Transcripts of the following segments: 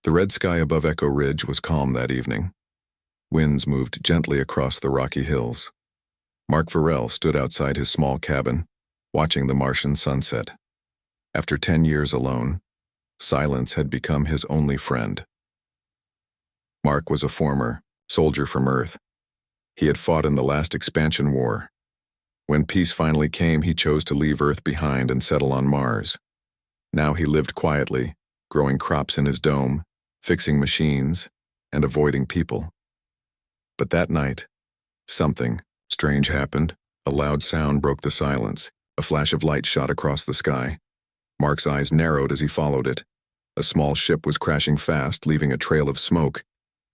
The red sky above Echo Ridge was calm that evening. Winds moved gently across the rocky hills. Mark Varel stood outside his small cabin, watching the Martian sunset. After 10 years alone, silence had become his only friend. Mark was a former soldier from Earth. He had fought in the last expansion war. When peace finally came, he chose to leave Earth behind and settle on Mars. Now he lived quietly, growing crops in his dome, fixing machines, and avoiding people. But that night, something strange happened. A loud sound broke the silence. A flash of light shot across the sky. Mark's eyes narrowed as he followed it. A small ship was crashing fast, leaving a trail of smoke.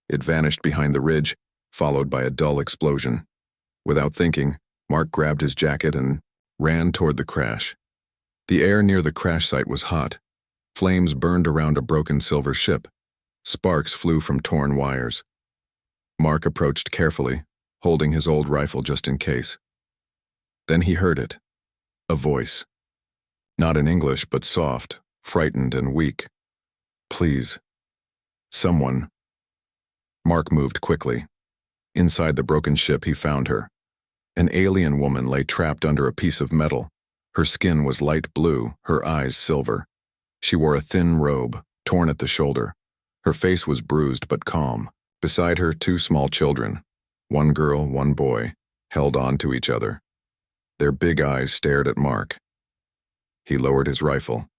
It vanished behind the ridge, followed by a dull explosion. Without thinking, Mark grabbed his jacket and ran toward the crash. The air near the crash site was hot. Flames burned around a broken silver ship. Sparks flew from torn wires. Mark approached carefully, holding his old rifle just in case. Then he heard it. A voice. Not in English, but soft, frightened and weak. "Please. Someone." Mark moved quickly. Inside the broken ship, he found her. An alien woman lay trapped under a piece of metal. Her skin was light blue, her eyes silver. She wore a thin robe, torn at the shoulder. Her face was bruised but calm. Beside her, 2 small children, one girl, one boy, held on to each other. Their big eyes stared at Mark. He lowered his rifle.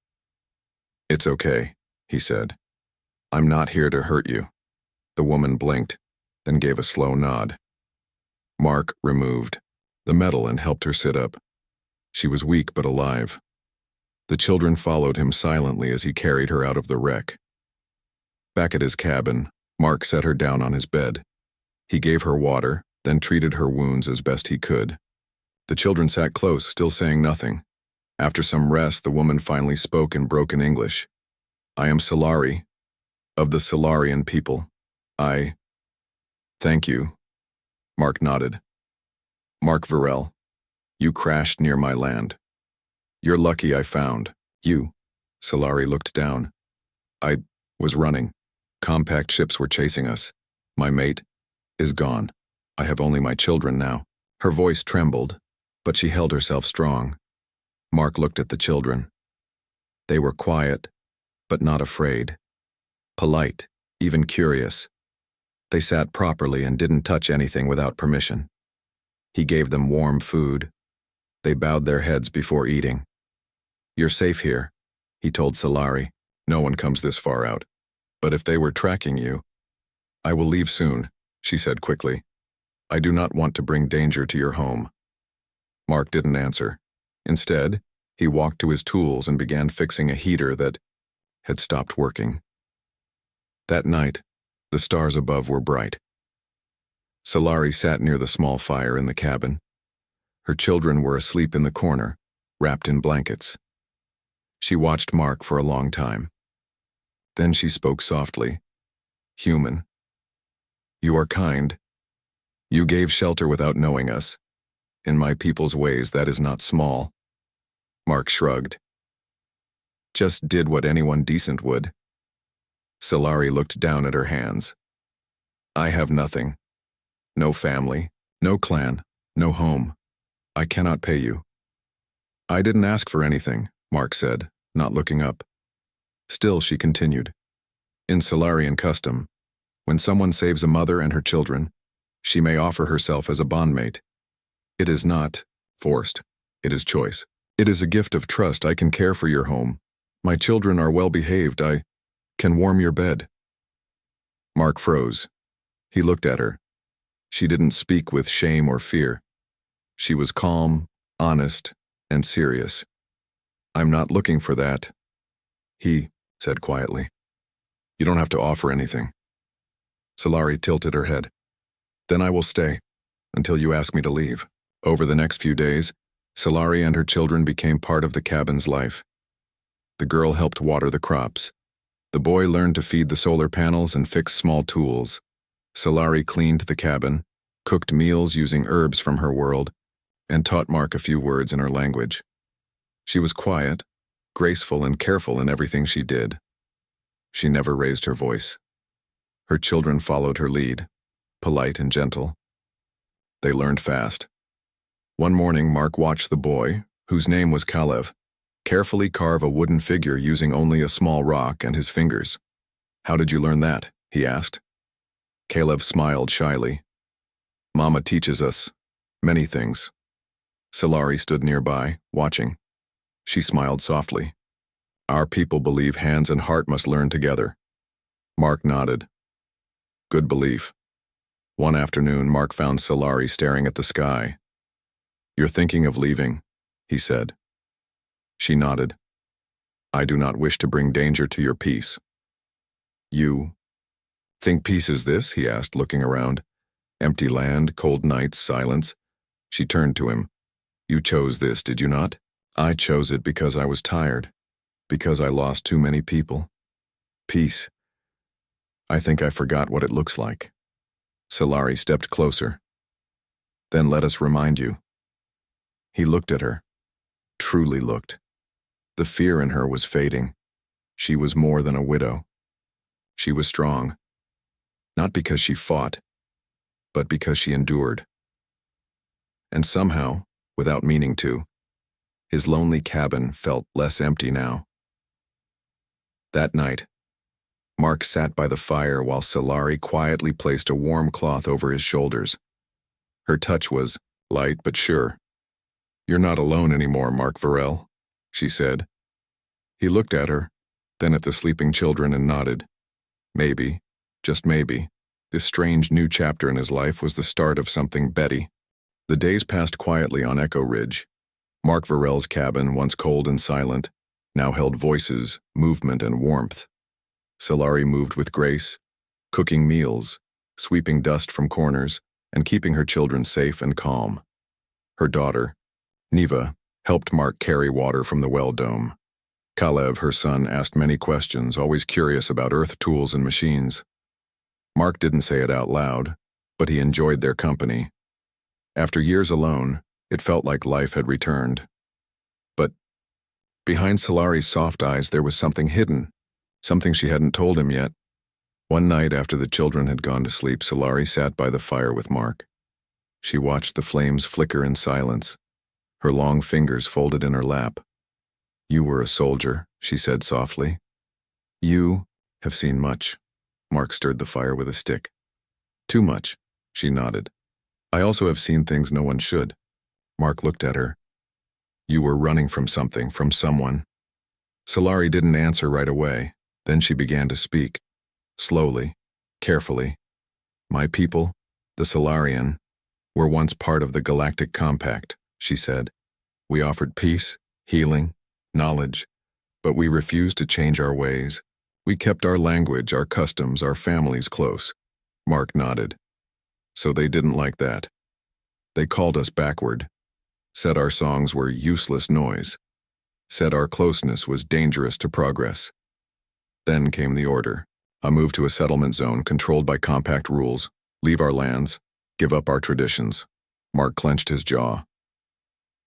"It's okay," he said. "I'm not here to hurt you." The woman blinked, then gave a slow nod. Mark removed the metal and helped her sit up. She was weak but alive. The children followed him silently as he carried her out of the wreck. Back at his cabin, Mark set her down on his bed. He gave her water, then treated her wounds as best he could. The children sat close, still saying nothing. After some rest, the woman finally spoke in broken English. "I am Solari, of the Solarian people. Thank you." Mark nodded. "Mark Varel, you crashed near my land. You're lucky I found you." Solari looked down. "I was running. Compact ships were chasing us. My mate is gone. I have only my children now." Her voice trembled, but she held herself strong. Mark looked at the children. They were quiet, but not afraid. Polite, even curious. They sat properly and didn't touch anything without permission. He gave them warm food. They bowed their heads before eating. "You're safe here," he told Solari. "No one comes this far out. But if they were tracking you..." "I will leave soon," she said quickly. "I do not want to bring danger to your home." Mark didn't answer. Instead, he walked to his tools and began fixing a heater that had stopped working. That night, the stars above were bright. Solari sat near the small fire in the cabin. Her children were asleep in the corner, wrapped in blankets. She watched Mark for a long time. Then she spoke softly. "Human. You are kind. You gave shelter without knowing us. In my people's ways, that is not small." Mark shrugged. "Just did what anyone decent would." Solari looked down at her hands. "I have nothing. No family, no clan, no home. I cannot pay you." "I didn't ask for anything," Mark said, not looking up. Still, she continued. "In Solarian custom, when someone saves a mother and her children, she may offer herself as a bondmate. It is not forced. It is choice. It is a gift of trust. I can care for your home. My children are well behaved. I can warm your bed." Mark froze. He looked at her. She didn't speak with shame or fear. She was calm, honest, and serious. "I'm not looking for that," he said quietly. "You don't have to offer anything." Solari tilted her head. "Then I will stay, until you ask me to leave." Over the next few days, Solari and her children became part of the cabin's life. The girl helped water the crops. The boy learned to feed the solar panels and fix small tools. Solari cleaned the cabin, cooked meals using herbs from her world, and taught Mark a few words in her language. She was quiet, graceful, and careful in everything she did. She never raised her voice. Her children followed her lead, polite and gentle. They learned fast. One morning, Mark watched the boy, whose name was Kalev, carefully carve a wooden figure using only a small rock and his fingers. "How did you learn that?" he asked. Kalev smiled shyly. "Mama teaches us many things." Scifi stood nearby, watching. She smiled softly. "Our people believe hands and heart must learn together." Mark nodded. Good belief. One afternoon, Mark found Scifi staring at the sky. "You're thinking of leaving," he said. She nodded. "I do not wish to bring danger to your peace." "You think peace is this?" he asked, looking around. Empty land, cold nights, silence. She turned to him. "You chose this, did you not?" "I chose it because I was tired, because I lost too many people. Peace. I think I forgot what it looks like." Scifi stepped closer. "Then let us remind you." He looked at her. Truly looked. The fear in her was fading. She was more than a widow. She was strong. Not because she fought, but because she endured. And somehow, without meaning to, his lonely cabin felt less empty now. That night, Mark sat by the fire while Scifi quietly placed a warm cloth over his shoulders. Her touch was light but sure. "You're not alone anymore, Mark Varel," she said. He looked at her, then at the sleeping children and nodded. Maybe, just maybe, this strange new chapter in his life was the start of something better. The days passed quietly on Echo Ridge. Mark Varel's cabin, once cold and silent, now held voices, movement, and warmth. Scifi moved with grace, cooking meals, sweeping dust from corners, and keeping her children safe and calm. Her daughter, Neva, helped Mark carry water from the well dome. Kalev, her son, asked many questions, always curious about earth tools and machines. Mark didn't say it out loud, but he enjoyed their company. After years alone, it felt like life had returned. But behind Scifi's soft eyes there was something hidden, something she hadn't told him yet. One night after the children had gone to sleep, Scifi sat by the fire with Mark. She watched the flames flicker in silence, her long fingers folded in her lap. "You were a soldier," she said softly. "You have seen much." Mark stirred the fire with a stick. "Too much," she nodded. "I also have seen things no one should." Mark looked at her. "You were running from something, from someone." Scifi didn't answer right away. Then she began to speak. Slowly, carefully. "My people, the Solarian, were once part of the Galactic Compact," she said. "We offered peace, healing, knowledge, but we refused to change our ways. We kept our language, our customs, our families close." Mark nodded. "So they didn't like that. They called us backward, said our songs were useless noise, said our closeness was dangerous to progress." Then came the order, a move to a settlement zone controlled by compact rules, leave our lands, give up our traditions. Mark clenched his jaw.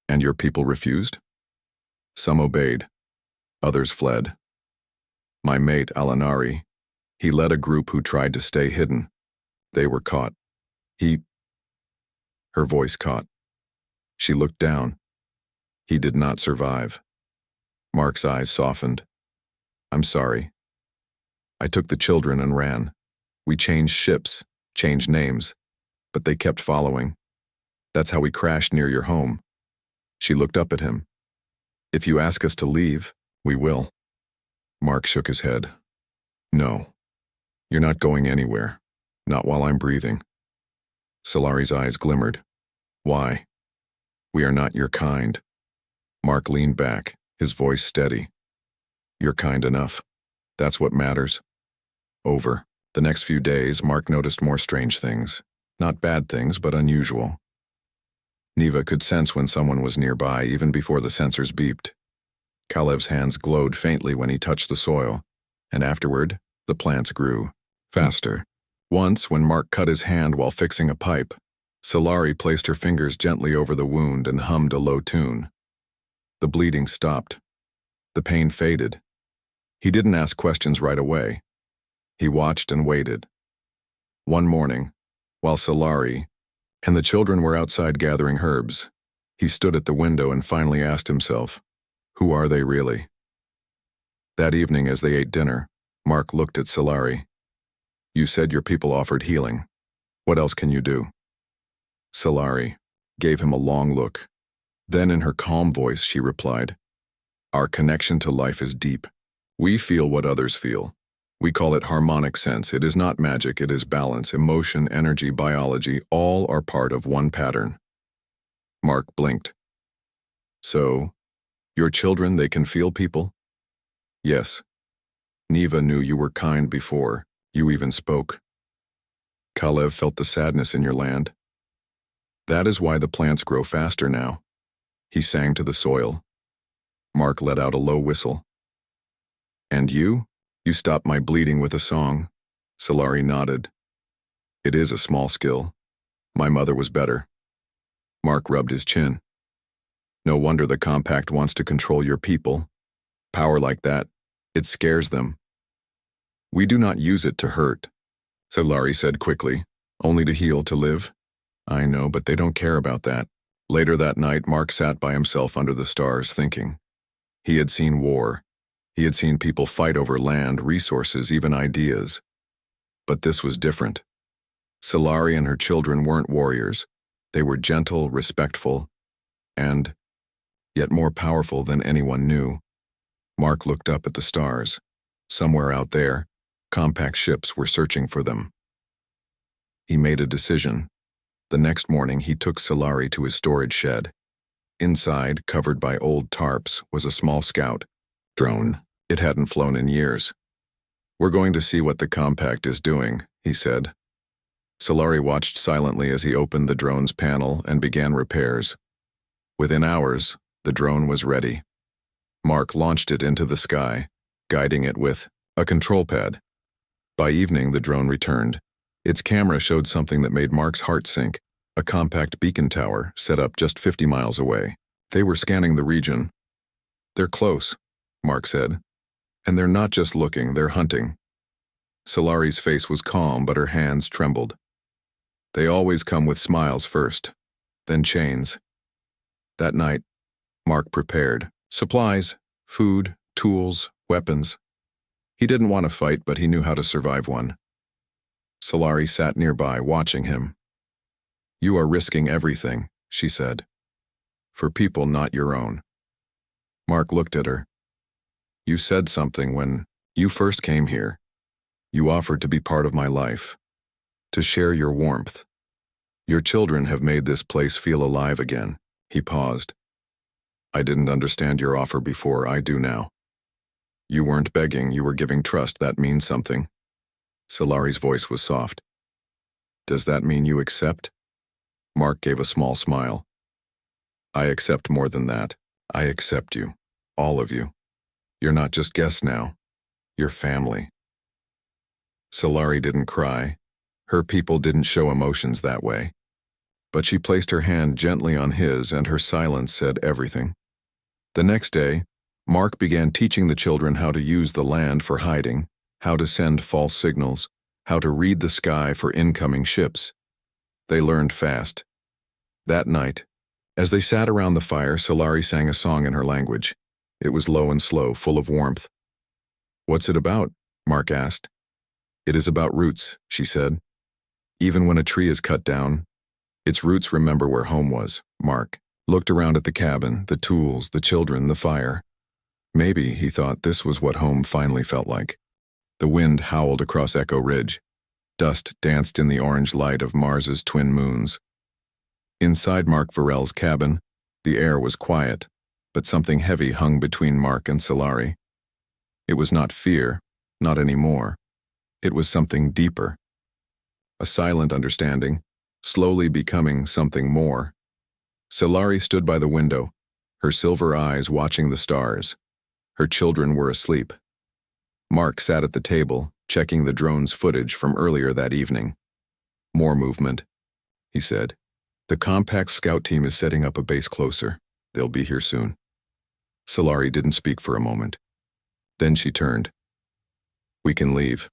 "And your people refused?" "Some obeyed. Others fled. My mate, Alanari, he led a group who tried to stay hidden. They were caught. Her voice caught. She looked down. "He did not survive." Mark's eyes softened. "I'm sorry. I took the children and ran. We changed ships, changed names, but they kept following. That's how we crashed near your home." She looked up at him. "If you ask us to leave, we will." Mark shook his head. "No, you're not going anywhere. Not while I'm breathing." Scifi's eyes glimmered. "Why?" "We are not your kind." Mark leaned back, his voice steady. "You're kind enough. That's what matters." Over the next few days, Mark noticed more strange things. Not bad things, but unusual. Neva could sense when someone was nearby, even before the sensors beeped. Kalev's hands glowed faintly when he touched the soil, and afterward, the plants grew. Faster. Once, when Mark cut his hand while fixing a pipe, Scifi placed her fingers gently over the wound and hummed a low tune. The bleeding stopped. The pain faded. He didn't ask questions right away. He watched and waited. One morning, while Solari and the children were outside gathering herbs, he stood at the window and finally asked himself, who are they really? That evening as they ate dinner, Mark looked at Solari. You said your people offered healing. What else can you do? Solari gave him a long look. Then in her calm voice she replied, our connection to life is deep. We feel what others feel. We call it harmonic sense. It is not magic, it is balance, emotion, energy, biology, all are part of one pattern. Mark blinked. So, your children, they can feel people? Yes. Neva knew you were kind before. You even spoke. Kalev felt the sadness in your land. That is why the plants grow faster now. He sang to the soil. Mark let out a low whistle. And you? You stopped my bleeding with a song. Solari nodded. It is a small skill. My mother was better. Mark rubbed his chin. No wonder the compact wants to control your people. Power like that, it scares them. We do not use it to hurt, Solari said quickly, only to heal, to live. I know, but they don't care about that. Later that night, Mark sat by himself under the stars thinking. He had seen war. He had seen people fight over land, resources, even ideas. But this was different. Solari and her children weren't warriors. They were gentle, respectful, and yet more powerful than anyone knew. Mark looked up at the stars. Somewhere out there, compact ships were searching for them. He made a decision. The next morning, he took Solari to his storage shed. Inside, covered by old tarps, was a small scout drone. It hadn't flown in years. We're going to see what the compact is doing, he said. Solari watched silently as he opened the drone's panel and began repairs. Within hours, the drone was ready. Mark launched it into the sky, guiding it with a control pad. By evening, the drone returned. Its camera showed something that made Mark's heart sink, a compact beacon tower set up just 50 miles away. They were scanning the region. They're close, Mark said. And they're not just looking, they're hunting. Solari's face was calm, but her hands trembled. They always come with smiles first, then chains. That night, Mark prepared. Supplies, food, tools, weapons. He didn't want to fight, but he knew how to survive one. Solari sat nearby, watching him. You are risking everything, she said. For people not your own. Mark looked at her. You said something when you first came here. You offered to be part of my life, to share your warmth. Your children have made this place feel alive again. He paused. I didn't understand your offer before, I do now. You weren't begging, you were giving trust, that means something. Solari's voice was soft. Does that mean you accept? Mark gave a small smile. I accept more than that. I accept you. All of you. You're not just guests now. You're family. Solari didn't cry. Her people didn't show emotions that way. But she placed her hand gently on his, and her silence said everything. The next day, Mark began teaching the children how to use the land for hiding, how to send false signals, how to read the sky for incoming ships. They learned fast. That night, as they sat around the fire, Solari sang a song in her language. It was low and slow, full of warmth. What's it about? Mark asked. It is about roots, she said. Even when a tree is cut down, its roots remember where home was. Mark looked around at the cabin, the tools, the children, the fire. Maybe, he thought, this was what home finally felt like. The wind howled across Echo Ridge. Dust danced in the orange light of Mars's twin moons. Inside Mark Varel's cabin, the air was quiet, but something heavy hung between Mark and Solari. It was not fear, not anymore. It was something deeper. A silent understanding, slowly becoming something more. Solari stood by the window, her silver eyes watching the stars. Her children were asleep. Mark sat at the table, checking the drone's footage from earlier that evening. More movement, he said. The compact scout team is setting up a base closer. They'll be here soon. Solari didn't speak for a moment. Then she turned. We can leave.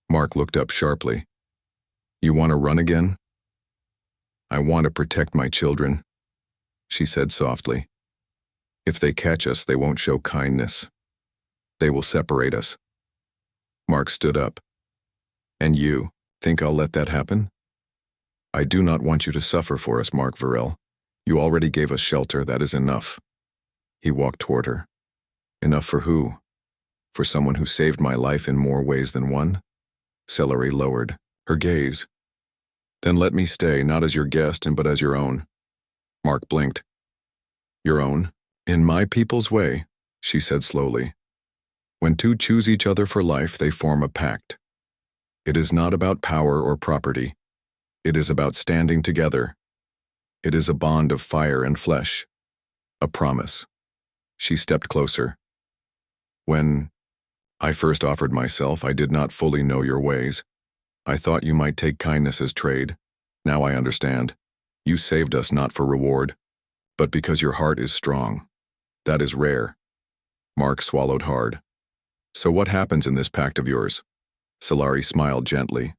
Mark looked up sharply. You want to run again? I want to protect my children, she said softly. If they catch us, they won't show kindness. They will separate us. Mark stood up. And you think I'll let that happen? I do not want you to suffer for us, Mark Varel. You already gave us shelter, that is enough. He walked toward her. Enough for who? For someone who saved my life in more ways than one? Celery lowered her gaze. Then let me stay, not as your guest, but as your own. Mark blinked. Your own? In my people's way, she said slowly. When two choose each other for life, they form a pact. It is not about power or property. It is about standing together. It is a bond of fire and flesh. A promise. She stepped closer. When I first offered myself, I did not fully know your ways. I thought you might take kindness as trade. Now I understand. You saved us not for reward, but because your heart is strong. That is rare. Mark swallowed hard. So what happens in this pact of yours? Solari smiled gently.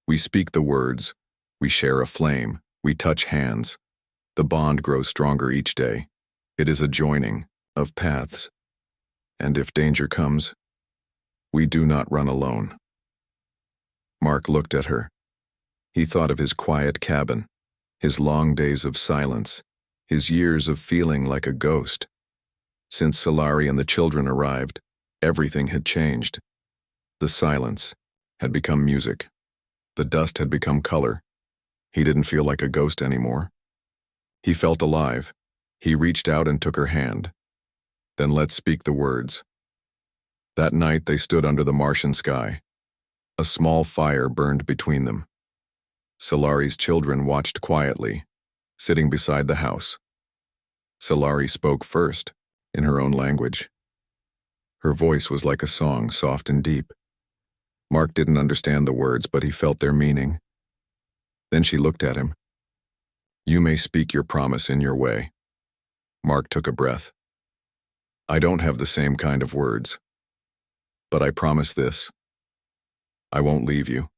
We speak the words. We share a flame. We touch hands. The bond grows stronger each day. It is a joining of paths. And if danger comes, we do not run alone. Mark looked at her. He thought of his quiet cabin, his long days of silence, his years of feeling like a ghost. Since Solari and the children arrived, everything had changed. The silence had become music. The dust had become color. He didn't feel like a ghost anymore. He felt alive. He reached out and took her hand. Then let's speak the words. That night they stood under the Martian sky. A small fire burned between them. Solari's children watched quietly, sitting beside the house. Solari spoke first, in her own language. Her voice was like a song, soft and deep. Mark didn't understand the words, but he felt their meaning. Then she looked at him. You may speak your promise in your way. Mark took a breath. I don't have the same kind of words. But I promise this. I won't leave you.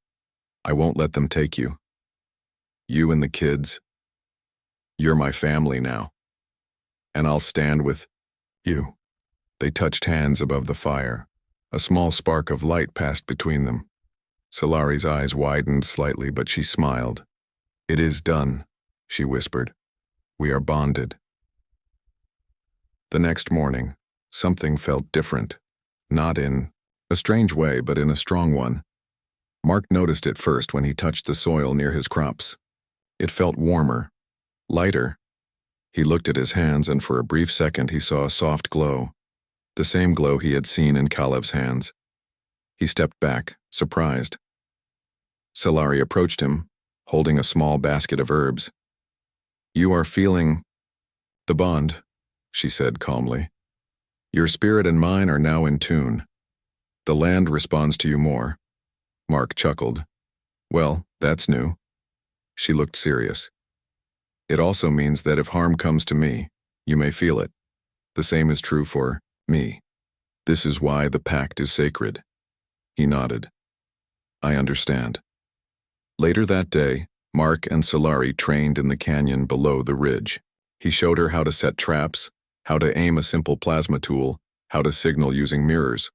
I won't let them take you. You and the kids. You're my family now. And I'll stand with you. They touched hands above the fire. A small spark of light passed between them. Solari's eyes widened slightly, but she smiled. It is done, she whispered. We are bonded. The next morning, something felt different. Not in a strange way, but in a strong one. Mark noticed it first when he touched the soil near his crops. It felt warmer, lighter. He looked at his hands, and for a brief second he saw a soft glow. The same glow he had seen in Kalev's hands. He stepped back, surprised. Solari approached him, holding a small basket of herbs. You are feeling the bond, she said calmly. Your spirit and mine are now in tune. The land responds to you more. Mark chuckled. Well, that's new. She looked serious. It also means that if harm comes to me, you may feel it. The same is true for me. This is why the pact is sacred. He nodded. I understand. Later that day, Mark and Solari trained in the canyon below the ridge. He showed her how to set traps, how to aim a simple plasma tool, how to signal using mirrors.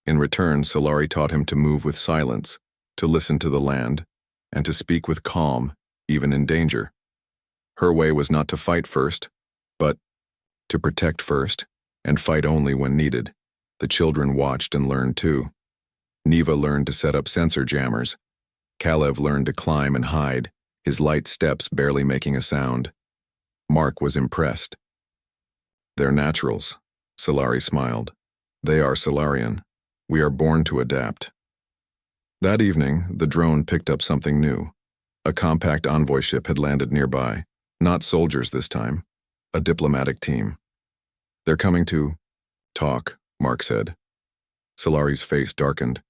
In return, Solari taught him to move with silence, to listen to the land, and to speak with calm, even in danger. Her way was not to fight first, but to protect first, and fight only when needed. The children watched and learned too. Neva learned to set up sensor jammers. Kalev learned to climb and hide, his light steps barely making a sound. Mark was impressed. They're naturals, Solari smiled. They are Solarian. We are born to adapt. That evening, the drone picked up something new. A compact envoy ship had landed nearby. Not soldiers this time. A diplomatic team. They're coming to talk, Mark said. Solari's face darkened.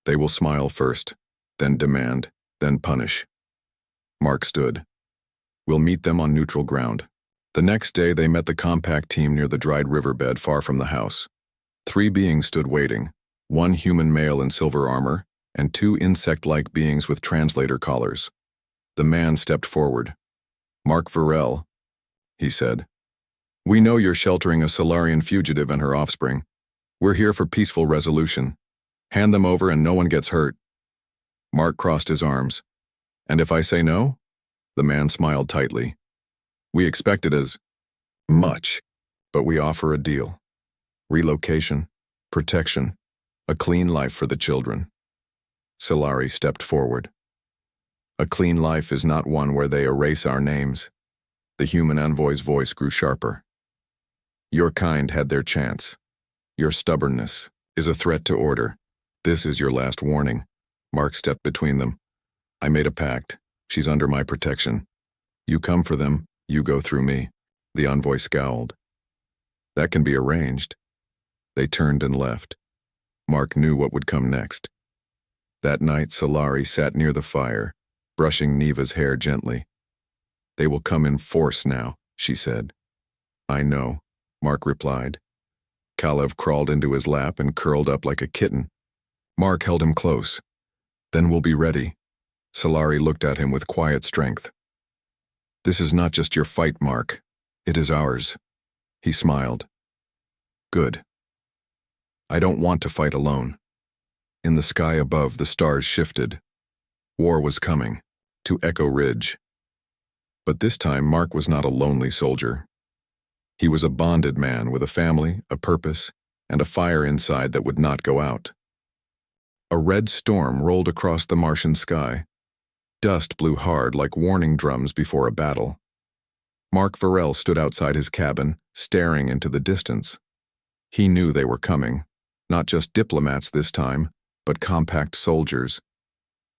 They will smile first, then demand, then punish. Mark stood. We'll meet them on neutral ground. The next day they met the compact team near the dried riverbed far from the house. 3 beings stood waiting, 1 human male in silver armor, and 2 insect-like beings with translator collars. The man stepped forward. "Mark Varel," he said. "We know you're sheltering a Solarian fugitive and her offspring. We're here for peaceful resolution. Hand them over and no one gets hurt." Mark crossed his arms. "And if I say no?" The man smiled tightly. "We expect it as much, but we offer a deal. Relocation, protection, a clean life for the children." Solari stepped forward. "A clean life is not one where they erase our names." The human envoy's voice grew sharper. "Your kind had their chance. Your stubbornness is a threat to order. This is your last warning." Mark stepped between them. "I made a pact. She's under my protection. You come for them, you go through me." The envoy scowled. "That can be arranged." They turned and left. Mark knew what would come next. That night, Solari sat near the fire, brushing Neva's hair gently. "They will come in force now," she said. "I know," Mark replied. Kalev crawled into his lap and curled up like a kitten. Mark held him close. "Then we'll be ready." Solari looked at him with quiet strength. "This is not just your fight, Mark. It is ours." He smiled. "Good. I don't want to fight alone." In the sky above, the stars shifted. War was coming, to Echo Ridge. But this time, Mark was not a lonely soldier. He was a bonded man with a family, a purpose, and a fire inside that would not go out. A red storm rolled across the Martian sky. Dust blew hard like warning drums before a battle. Mark Varel stood outside his cabin, staring into the distance. He knew they were coming, not just diplomats this time, but compact soldiers.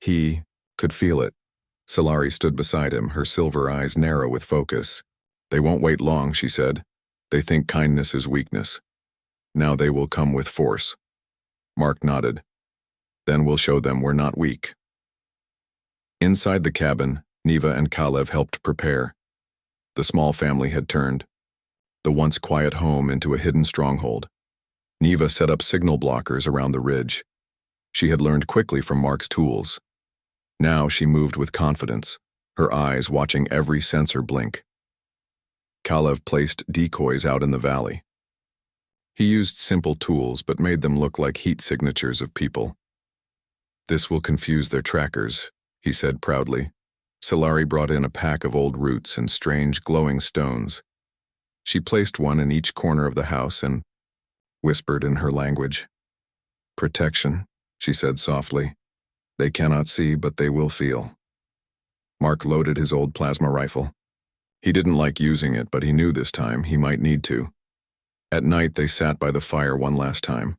He could feel it. Solari stood beside him, her silver eyes narrow with focus. "They won't wait long," she said. "They think kindness is weakness. Now they will come with force." Mark nodded. "Then we'll show them we're not weak." Inside the cabin, Neva and Kalev helped prepare. The small family had turned the once quiet home into a hidden stronghold. Neva set up signal blockers around the ridge. She had learned quickly from Mark's tools. Now she moved with confidence, her eyes watching every sensor blink. Kalev placed decoys out in the valley. He used simple tools but made them look like heat signatures of people. "This will confuse their trackers," he said proudly. Solari brought in a pack of old roots and strange glowing stones. She placed one in each corner of the house and whispered in her language. "Protection," she said softly. "They cannot see, but they will feel." Mark loaded his old plasma rifle. He didn't like using it, but he knew this time he might need to. At night, they sat by the fire one last time.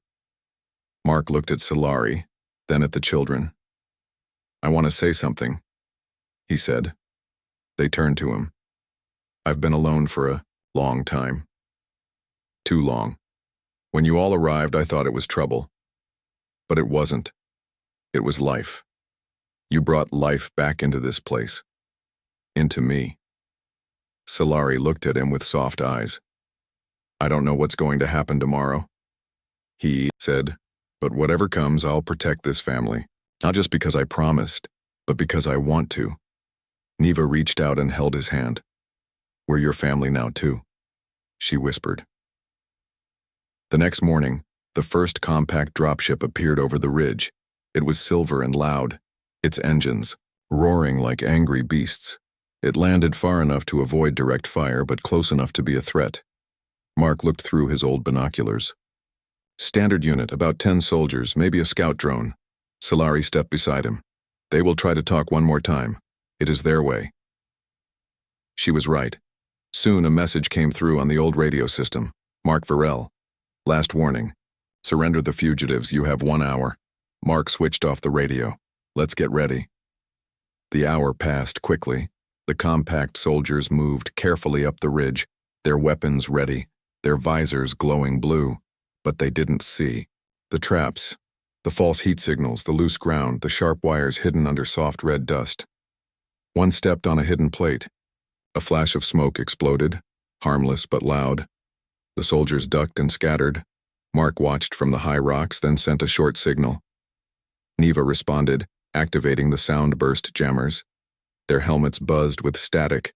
Mark looked at Solari, then at the children. "I want to say something," he said. They turned to him. "I've been alone for a long time. Too long. When you all arrived, I thought it was trouble. But it wasn't. It was life. You brought life back into this place. Into me." Solari looked at him with soft eyes. "I don't know what's going to happen tomorrow," he said, "but whatever comes, I'll protect this family. Not just because I promised, but because I want to." Neva reached out and held his hand. "We're your family now, too," she whispered. The next morning, the first compact dropship appeared over the ridge. It was silver and loud, its engines roaring like angry beasts. It landed far enough to avoid direct fire, but close enough to be a threat. Mark looked through his old binoculars. "Standard unit, about 10 soldiers, maybe a scout drone." Solari stepped beside him. "They will try to talk one more time. It is their way." She was right. Soon a message came through on the old radio system. "Mark Varel. Last warning. Surrender the fugitives, you have 1 hour." Mark switched off the radio. "Let's get ready." The hour passed quickly. The compact soldiers moved carefully up the ridge, their weapons ready, their visors glowing blue. But they didn't see. The traps, the false heat signals, the loose ground, the sharp wires hidden under soft red dust. One stepped on a hidden plate. A flash of smoke exploded, harmless but loud. The soldiers ducked and scattered. Mark watched from the high rocks, then sent a short signal. Neva responded, activating the sound burst jammers. Their helmets buzzed with static.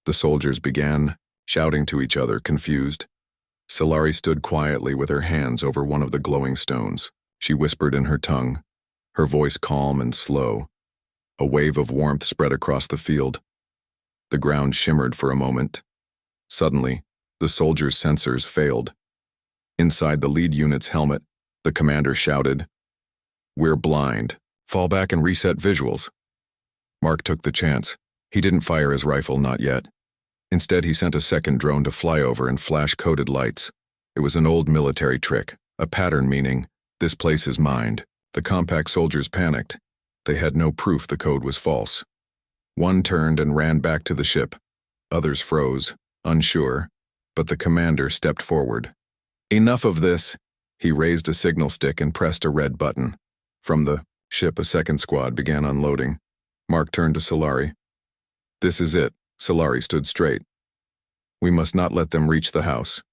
The soldiers began shouting to each other, confused. Scifi stood quietly with her hands over one of the glowing stones. She whispered in her tongue, her voice calm and slow. A wave of warmth spread across the field. The ground shimmered for a moment. Suddenly, the soldiers' sensors failed. Inside the lead unit's helmet, the commander shouted, "We're blind. Fall back and reset visuals." Mark took the chance. He didn't fire his rifle, not yet. Instead, he sent a second drone to fly over and flash coded lights. It was an old military trick, a pattern meaning, "This place is mined." The compact soldiers panicked. They had no proof the code was false. One turned and ran back to the ship. Others froze, unsure, but the commander stepped forward. "Enough of this." He raised a signal stick and pressed a red button. From the ship, a second squad began unloading. Mark turned to Scifi. "This is it." Scifi stood straight. "We must not let them reach the house."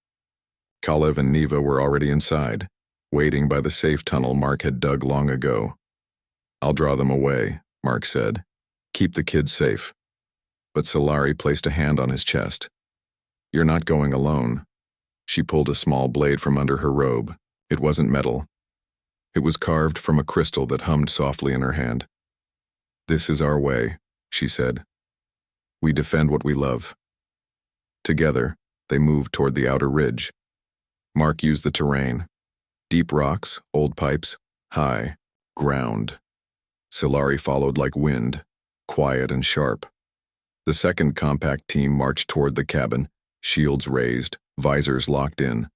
Kalev and Neva were already inside, waiting by the safe tunnel Mark had dug long ago. "I'll draw them away," Mark said. "Keep the kids safe." But Scifi placed a hand on his chest. "You're not going alone." She pulled a small blade from under her robe. It wasn't metal. It was carved from a crystal that hummed softly in her hand. "This is our way," she said. "We defend what we love." Together, they moved toward the outer ridge. Mark used the terrain. Deep rocks, old pipes, high, ground. Scifi followed like wind, quiet and sharp. The second compact team marched toward the cabin, shields raised, visors locked in.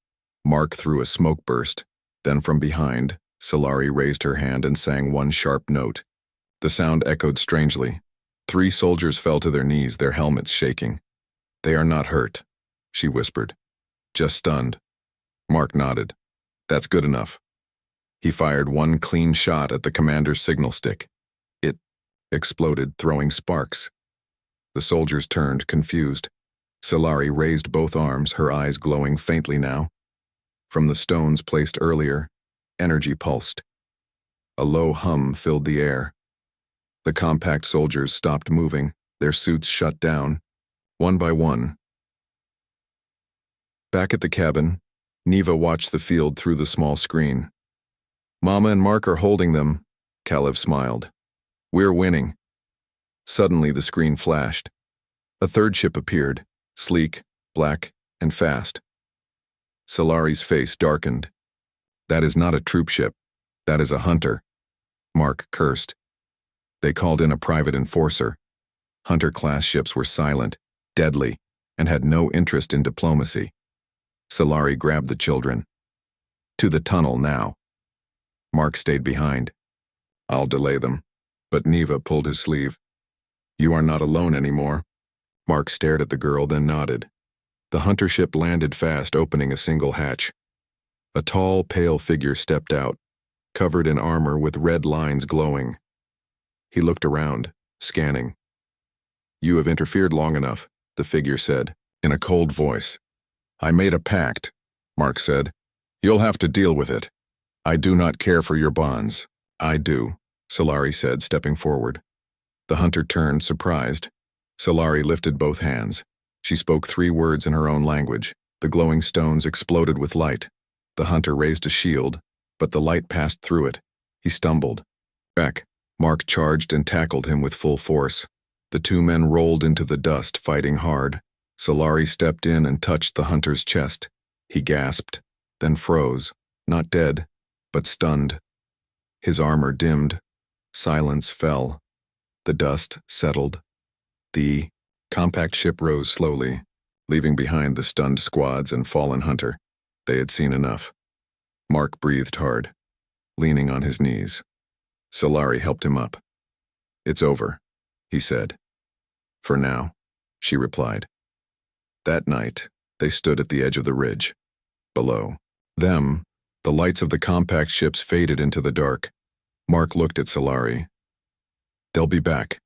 Mark threw a smoke burst. Then from behind, Scifi raised her hand and sang one sharp note. The sound echoed strangely. 3 soldiers fell to their knees, their helmets shaking. "They are not hurt," she whispered. "Just stunned." Mark nodded. "That's good enough." He fired one clean shot at the commander's signal stick. It exploded, throwing sparks. The soldiers turned, confused. Scifi raised both arms, her eyes glowing faintly now. From the stones placed earlier, energy pulsed. A low hum filled the air. The compact soldiers stopped moving, their suits shut down, one by one. Back at the cabin, Neva watched the field through the small screen. "Mama and Mark are holding them," Kalev smiled. "We're winning." Suddenly the screen flashed. A third ship appeared, sleek, black, and fast. Scifi's face darkened. "That is not a troop ship. That is a hunter." Mark cursed. They called in a private enforcer. Hunter-class ships were silent, deadly, and had no interest in diplomacy. Scifi grabbed the children. "To the tunnel now." Mark stayed behind. "I'll delay them." But Neva pulled his sleeve. "You are not alone anymore." Mark stared at the girl, then nodded. The hunter ship landed fast, opening a single hatch. A tall, pale figure stepped out, covered in armor with red lines glowing. He looked around, scanning. "You have interfered long enough," the figure said, in a cold voice. "I made a pact," Mark said. "You'll have to deal with it. I do not care for your bonds." "I do," Scifi said, stepping forward. The hunter turned, surprised. Scifi lifted both hands. She spoke 3 words in her own language. The glowing stones exploded with light. The hunter raised a shield, but the light passed through it. He stumbled. "Back." Mark charged and tackled him with full force. The 2 men rolled into the dust, fighting hard. Scifi stepped in and touched the hunter's chest. He gasped, then froze, not dead, but stunned. His armor dimmed. Silence fell. The dust settled. The compact ship rose slowly, leaving behind the stunned squads and fallen hunter. They had seen enough. Mark breathed hard, leaning on his knees. Scifi helped him up. "It's over," he said. "For now," she replied. That night, they stood at the edge of the ridge. Below them, the lights of the compact ships faded into the dark. Mark looked at Scifi. "They'll be back."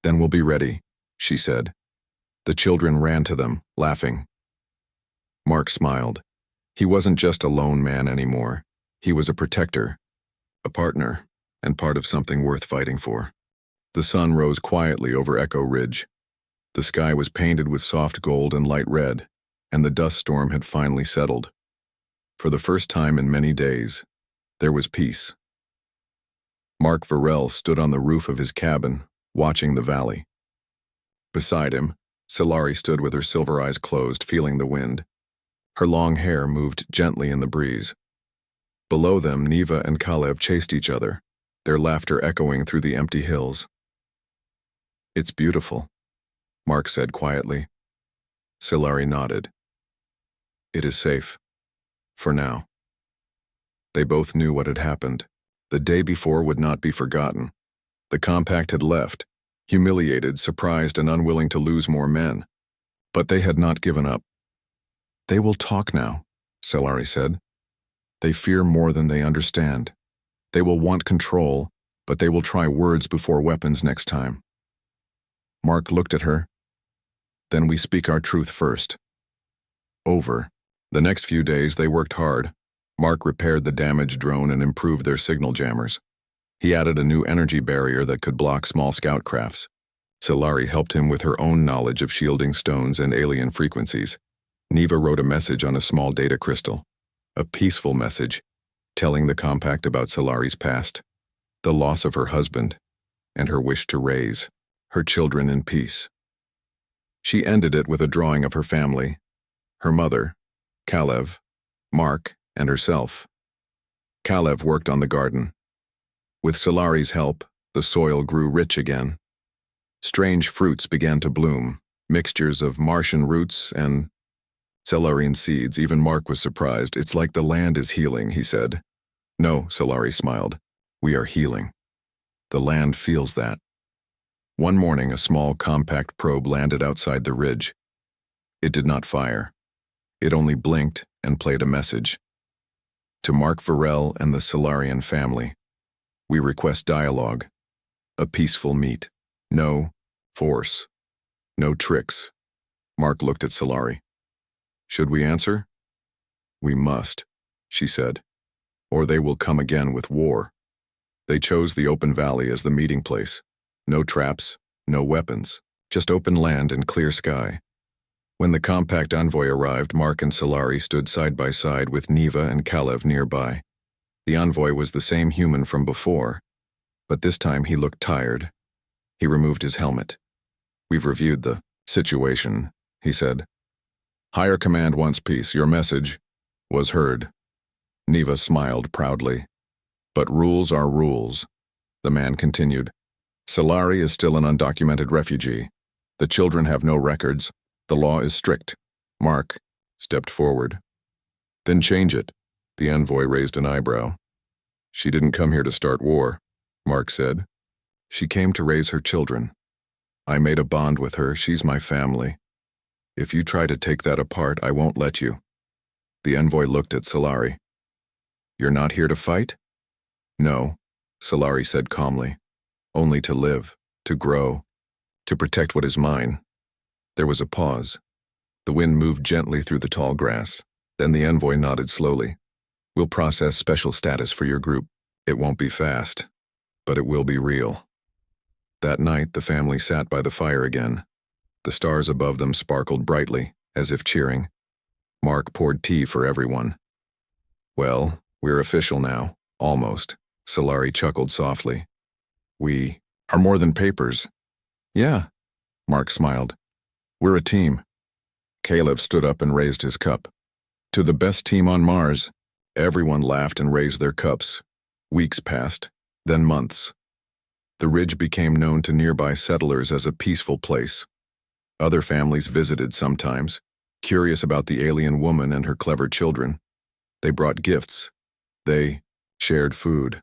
"Then we'll be ready," she said. The children ran to them, laughing. Mark smiled. He wasn't just a lone man anymore. He was a protector, a partner, and part of something worth fighting for. The sun rose quietly over Echo Ridge. The sky was painted with soft gold and light red, and the dust storm had finally settled. For the first time in many days, there was peace. Mark Varel stood on the roof of his cabin, watching the valley. Beside him, Scifi stood with her silver eyes closed, feeling the wind. Her long hair moved gently in the breeze. Below them, Neva and Kalev chased each other, their laughter echoing through the empty hills. "It's beautiful," Mark said quietly. Scifi nodded. "It is safe. For now." They both knew what had happened. The day before would not be forgotten. The compact had left, humiliated, surprised, and unwilling to lose more men. But they had not given up. "They will talk now," Scifi said. "They fear more than they understand. They will want control, but they will try words before weapons next time." Mark looked at her. "Then we speak our truth first." Over. The next few days they worked hard. Mark repaired the damaged drone and improved their signal jammers. He added a new energy barrier that could block small scout crafts. Scifi helped him with her own knowledge of shielding stones and alien frequencies. Neva wrote a message on a small data crystal. A peaceful message, telling the compact about Scifi's past, the loss of her husband, and her wish to raise her children in peace. She ended it with a drawing of her family, her mother, Kalev, Mark, and herself. Kalev worked on the garden. With Scifi's help, the soil grew rich again. Strange fruits began to bloom, mixtures of Martian roots and Celarian seeds. Even Mark was surprised. "It's like the land is healing," he said. "No," Scifi smiled. "We are healing. The land feels that." One morning, a small, compact probe landed outside the ridge. It did not fire. It only blinked and played a message. "To Mark Varel and the Celarian family, we request dialogue, a peaceful meet. No force, no tricks." Mark looked at Scifi. "Should we answer?" "We must," she said, "or they will come again with war." They chose the open valley as the meeting place. No traps, no weapons, just open land and clear sky. When the compact envoy arrived, Mark and Scifi stood side by side with Neva and Kalev nearby. The envoy was the same human from before, but this time he looked tired. He removed his helmet. "We've reviewed the situation," he said. "Higher command wants peace. Your message was heard." Neva smiled proudly. "But rules are rules," the man continued. "Scifi is still an undocumented refugee. The children have no records. The law is strict." Mark stepped forward. "Then change it." The envoy raised an eyebrow. "She didn't come here to start war," Mark said. "She came to raise her children. I made a bond with her. She's my family. If you try to take that apart, I won't let you." The envoy looked at Scifi. "You're not here to fight?" "No," Scifi said calmly. "Only to live, to grow, to protect what is mine." There was a pause. The wind moved gently through the tall grass. Then the envoy nodded slowly. "We'll process special status for your group. It won't be fast, but it will be real." That night, the family sat by the fire again. The stars above them sparkled brightly, as if cheering. Mark poured tea for everyone. "Well, we're official now, almost," Scifi chuckled softly. "We are more than papers." "Yeah," Mark smiled. "We're a team." Kalev stood up and raised his cup. "To the best team on Mars." Everyone laughed and raised their cups. Weeks passed, then months. The ridge became known to nearby settlers as a peaceful place. Other families visited sometimes, curious about the alien woman and her clever children. They brought gifts. They shared food.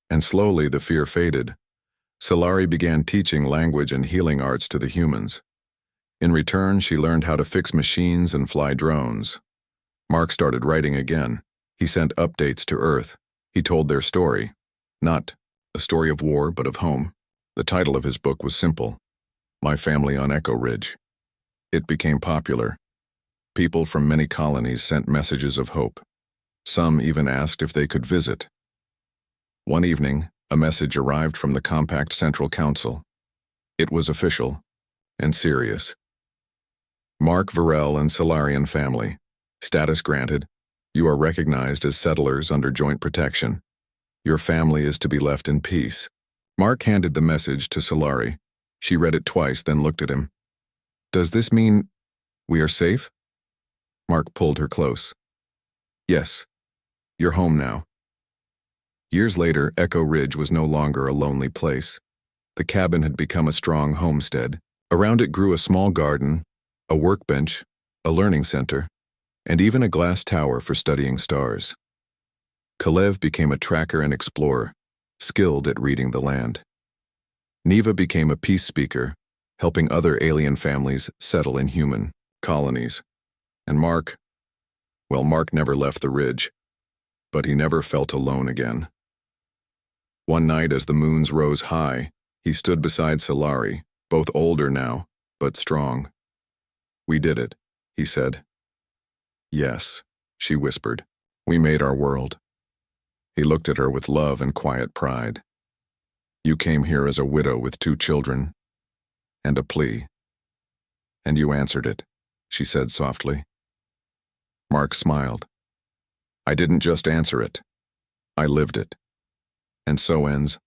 And slowly the fear faded. Scifi began teaching language and healing arts to the humans. In return, she learned how to fix machines and fly drones. Mark started writing again. He sent updates to Earth. He told their story. Not a story of war, but of home. The title of his book was simple: My Family on Echo Ridge. It became popular. People from many colonies sent messages of hope. Some even asked if they could visit. One evening, a message arrived from the Compact Central Council. It was official and serious. Mark Varel and Solarian family. Status granted. You are recognized as settlers under joint protection. Your family is to be left in peace. Mark handed the message to Solari. She read it twice, then looked at him. Does this mean we are safe? Mark pulled her close. Yes. You're home now. Years later, Echo Ridge was no longer a lonely place. The cabin had become a strong homestead. Around it grew a small garden, a workbench, a learning center, and even a glass tower for studying stars. Kalev became a tracker and explorer, skilled at reading the land. Neva became a peace speaker, helping other alien families settle in human colonies. And Mark never left the ridge, but he never felt alone again. One night as the moons rose high, he stood beside Solari, both older now, but strong. We did it, he said. Yes, she whispered. We made our world. He looked at her with love and quiet pride. You came here as a widow with 2 children and a plea. And you answered it, she said softly. Mark smiled. I didn't just answer it. I lived it. And so ends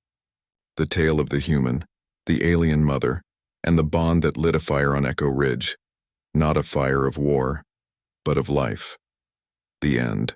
the tale of the human, the alien mother, and the bond that lit a fire on Echo Ridge. Not a fire of war, but of life. The end.